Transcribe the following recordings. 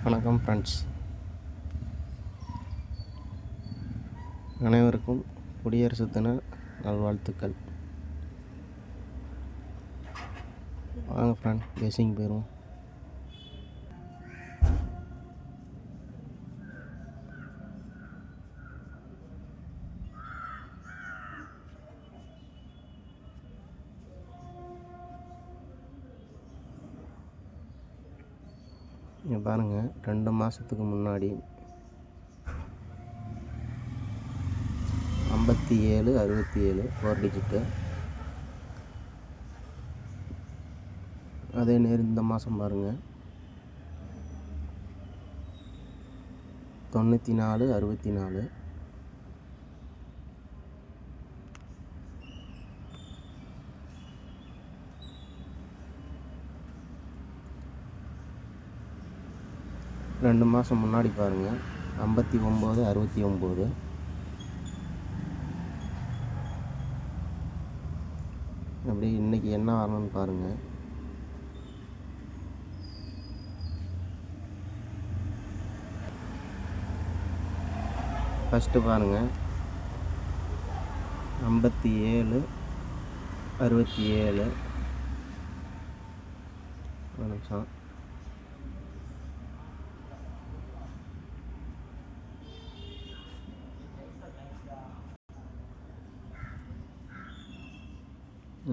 வணக்கம் ஃப்ரெண்ட்ஸ், அனைவருக்கும் குடியரசு தின நல்வாழ்த்துக்கள். வாங்க ஃப்ரெண்ட், கெஸ்ஸிங் போயிடுவோம். இங்கே பாருங்கள், 2 மாதத்துக்கு முன்னாடி 57 67 4 டிஜிட்டு. அதே நேரம் இந்த மாதம் பாருங்கள் 94 64. ரெண்டு மாதம் முன்னாடி பாருங்கள் 59 69. அப்படி இன்றைக்கி என்ன வரணும்னு பாருங்கள். ஃபஸ்ட்டு பாருங்கள் 57 67. ஒரு நிமிஷம்.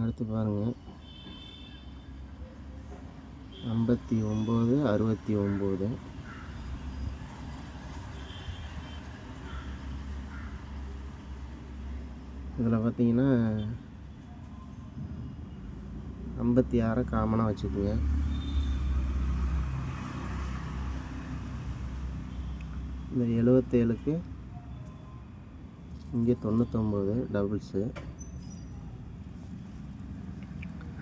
அடுத்து பாருங்கள் 59 69. இதில் பார்த்தீங்கன்னா 56 காமனாக வச்சுக்கோங்க. இந்த 77க்கு இங்கே 99 டபுள்ஸு.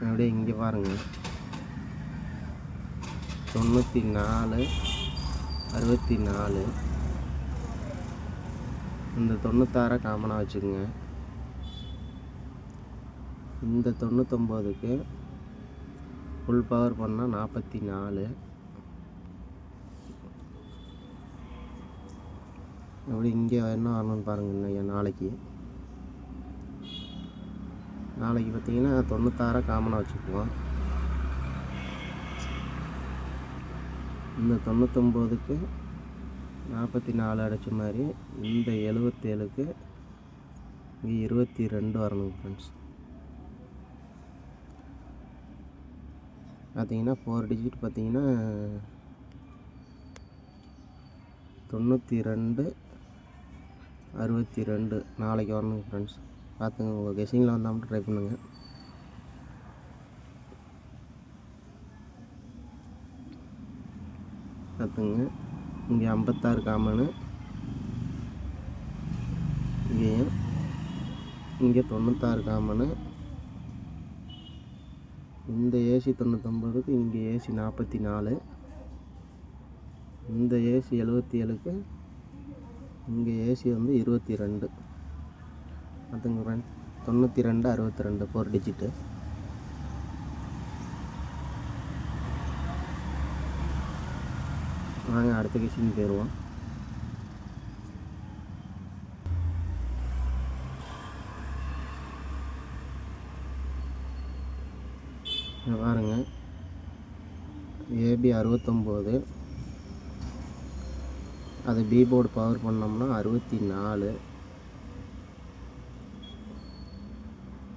அப்படியே இங்கே பாருங்கள் 94 64. இந்த 96 காமனாக வச்சுக்கோங்க. இந்த 99க்கு ஃபுல் பவர் பண்ணால் 44. அப்படி இங்கே என்ன வரணும்னு பாருங்கள். இன்னைக்கு நாளைக்கு பார்த்தீங்கன்னா 96 காமனாக வச்சுக்குவோம். இந்த 99க்கு 44 அடித்த மாதிரி இந்த 77க்கு இங்கே 22 வரணும் ஃப்ரெண்ட்ஸ். பார்த்தீங்கன்னா 4 டிஜிட் பார்த்தீங்கன்னா 92 62 நாளைக்கு வரணும் ஃப்ரெண்ட்ஸ். பார்த்துங்க, உங்கள் கெஸ்ஸிங்கில் வந்தால் மட்டும் ட்ரை பண்ணுங்கள். பார்த்துங்க, இங்கே 56 காமனு, இங்கேயும் இங்கே 96 காமனு. இந்த ஏசி 99க்கு இங்கே ஏசி 44. இந்த ஏசி 77க்கு இங்கே ஏசி வந்து 22. பார்த்துங்க ஃப்ரெண்ட், 92 62 4 டிஜிட்டு. வாங்க அடுத்த கெஸ்ஸிங் போயிடுவோம். பாருங்கள், ஏபி 69. அது பி போர்டு பவர் பண்ணோம்னா 64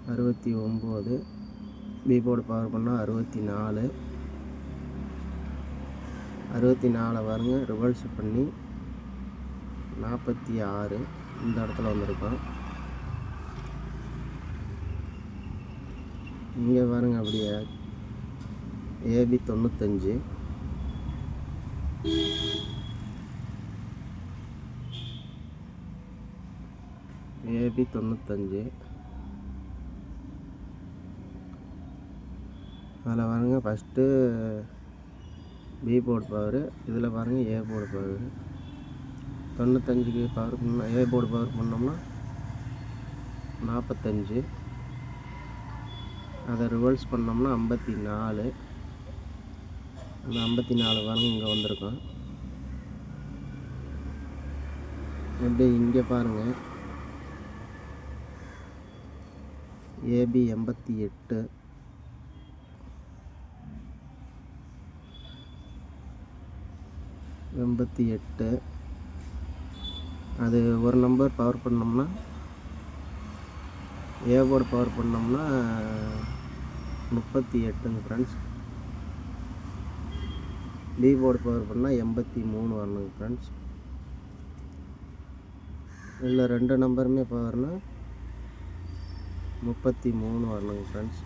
69. பி போர்டு பவர் பண்ணால் 64 64 பாருங்க, ரிவர்ஸ் பண்ணி 46 இந்த இடத்துல வந்திருக்கோம். இங்கே பாருங்க, அப்படியே ஏபி 95. ஏபி 95. அதில் பாருங்கள் ஃபஸ்ட்டு பி போர்டு பவரு, இதில் பாருங்கள் ஏ போர்டு பவரு. 95க்கு பவர் பண்ண ஏ போர்டு பவர் பண்ணோம்னா 45. அதை ரிவர்ஸ் பண்ணோம்னா 54. அந்த 54 பாருங்கள் இங்கே வந்திருக்கோம். அப்படியே இங்கே பாருங்கள், ஏபி 88, அது ஒரு நம்பர் பவர் பண்ணோம்னா, ஏ போர்டு பவர் பண்ணோம்னா 38ங்க ஃப்ரெண்ட்ஸ். பி போர்டு பவர் பண்ணால் 83 வரணுங்க ஃப்ரெண்ட்ஸ். இதில் 2 நம்பருமே பவர்னால் 33 வரணுங்க ஃப்ரெண்ட்ஸ்.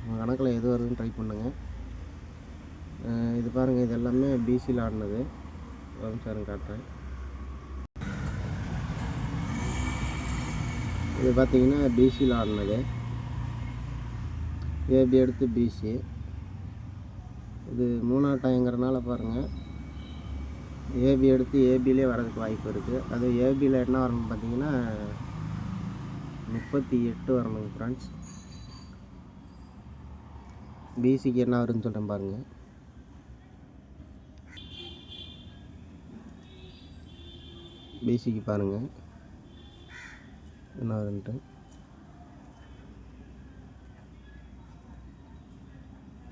உங்கள் கணக்கில் எது வருதுன்னு ட்ரை பண்ணுங்கள். இது பாருங்கள், இது எல்லாமே பிசியில் ஆடினது. சாருங்க காட்டுறேன். இது பார்த்தீங்கன்னா பிசியில் ஆடினது. ஏபி எடுத்து பிசி. இது 3ஆம் டைம்ங்கிறனால பாருங்கள், ஏபி எடுத்து ஏபிலே வரதுக்கு வாய்ப்பு இருக்குது. அது ஏபியில் என்ன வரணும்னு பார்த்தீங்கன்னா 38 வரணுங்க ஃப்ரெண்ட்ஸ். பிசிக்கு என்ன வருதுன்னு சொல்கிறேன் பாருங்கள். பிசிக்கு பாருங்கள் என்ன வருதுன்ட்டு.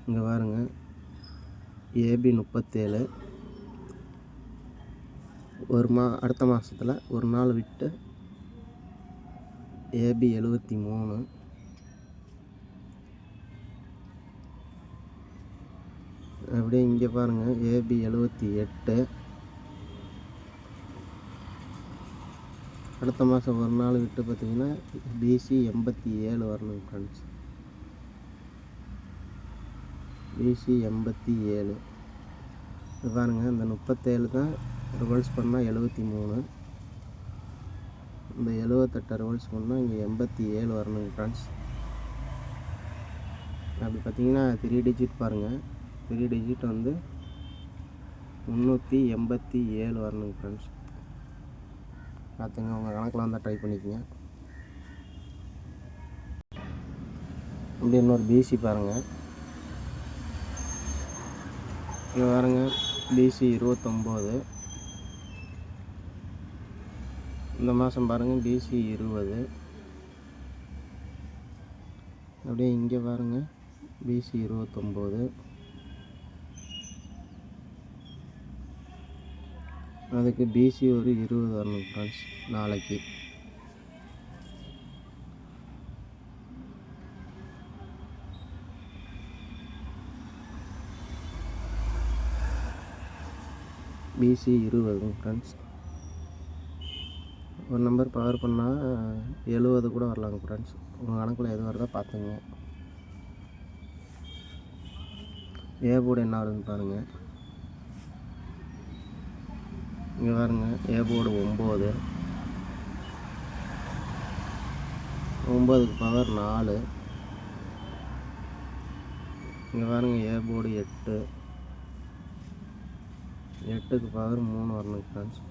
இங்கே பாருங்கள், ஏபி 37. அடுத்த மாதத்தில் ஒரு நாள் விட்டு ஏபி 73. அப்படியே இங்கே பாருங்கள், ஏபி 78. அடுத்த மாதம் ஒரு நாள் விட்டு பார்த்தீங்கன்னா பிசி 87 வரணும் ஃப்ரெண்ட்ஸ். பிசி 87. இது பாருங்கள், இந்த 37 தான் ரிவல்ஸ் பண்ணால் 73. இந்த 78 ரிவல்ஸ் பண்ணால் இங்கே 87 வரணுங்க ஃப்ரெண்ட்ஸ். அப்படி பார்த்தீங்கன்னா 3 டிஜிட் பாருங்கள், 3 டிஜிட் வந்து 387 வரணுங்க ஃப்ரெண்ட்ஸ். பார்த்துங்க, உங்கள் கணக்கில் வந்தால் ட்ரை பண்ணிக்கோங்க. இப்படி இன்னொரு பிசி பாருங்கள். இங்கே பாருங்கள், பிசி 29. இந்த மாதம் பாருங்கள் பிசி 20. அப்படியே இங்கே பாருங்கள், பிசி 29. அதுக்கு பிசி ஒரு 20 வரணும் ஃப்ரெண்ட்ஸ் நாளைக்கு. Busy 20 friends. ஒரு நம்பர் பவர் பண்ணால் 70 கூட வரலாங்க ஃப்ரெண்ட்ஸ். உங்கள் கணக்கில் எது வருதோ பார்த்துங்க. ஏ போர்டு என்ன வருதுன்னு பாருங்கள். இங்கே பாருங்கள், ஏ போர்டு 9. 9க்கு பவர் 4. இங்கே பாருங்கள், ஏ போர்டு 8. 8க்கு பவர் 3 வரணும் ஃப்ரெண்ட்ஸ்.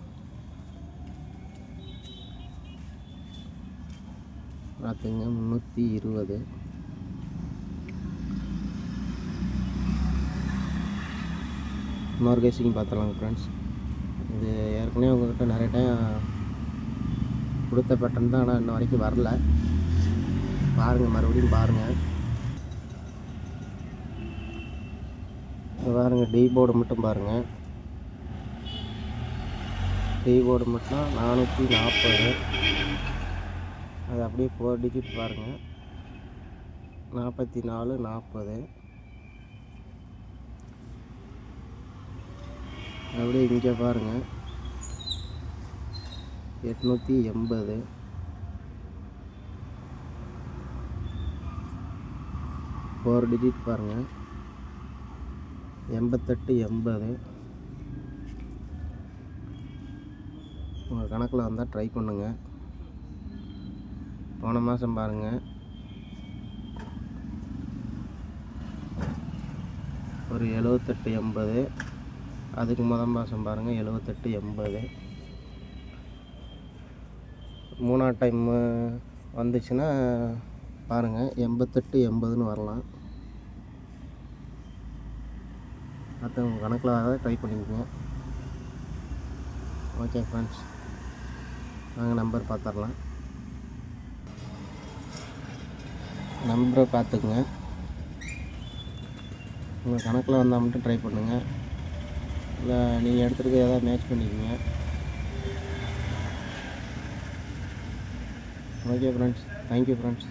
பார்த்துங்க, 320. இன்னொரு கேசிங் பார்த்துடலாங்க ஃப்ரெண்ட்ஸ். இது ஏற்கனவே உங்கள்கிட்ட நிறைய டைம் கொடுத்த பேட்டர்ன் தான், ஆனால் இன்ன வரைக்கும் வரல. பாருங்கள், மறுபடியும் பாருங்கள். பாருங்கள், டி போர்டு மட்டும் பாருங்கள். டி போர்டு மட்டும் 440. அது அப்படியே 4 டிஜிட் பாருங்கள், 44, 40. அப்படியே இங்கே பாருங்கள், 880. 4 டிஜிட் பாருங்கள், 88, 80. உங்கள் கணக்கில் வந்தால் ட்ரை பண்ணுங்கள். போன மாதம் பாருங்கள், ஒரு 78, 80. அதுக்கு முதல் மாதம் பாருங்கள் 78, 80. 3ஆம் டைம் வந்துச்சுன்னா பாருங்கள் 88, 80ன்னு வரலாம். மற்ற உங்கள் கணக்கில் ட்ரை பண்ணிக்கோங்க. Okay friends. வாங்க நம்பர் பார்த்துடலாம். நம்பரை பார்த்துக்குங்க. உங்கள் கணக்கில் வந்தால் மட்டும் ட்ரை பண்ணுங்கள். இல்லை நீங்கள் எடுத்துகிட்டு எதாவது மேட்ச் பண்ணிக்கோங்க. Okay friends, thank you friends.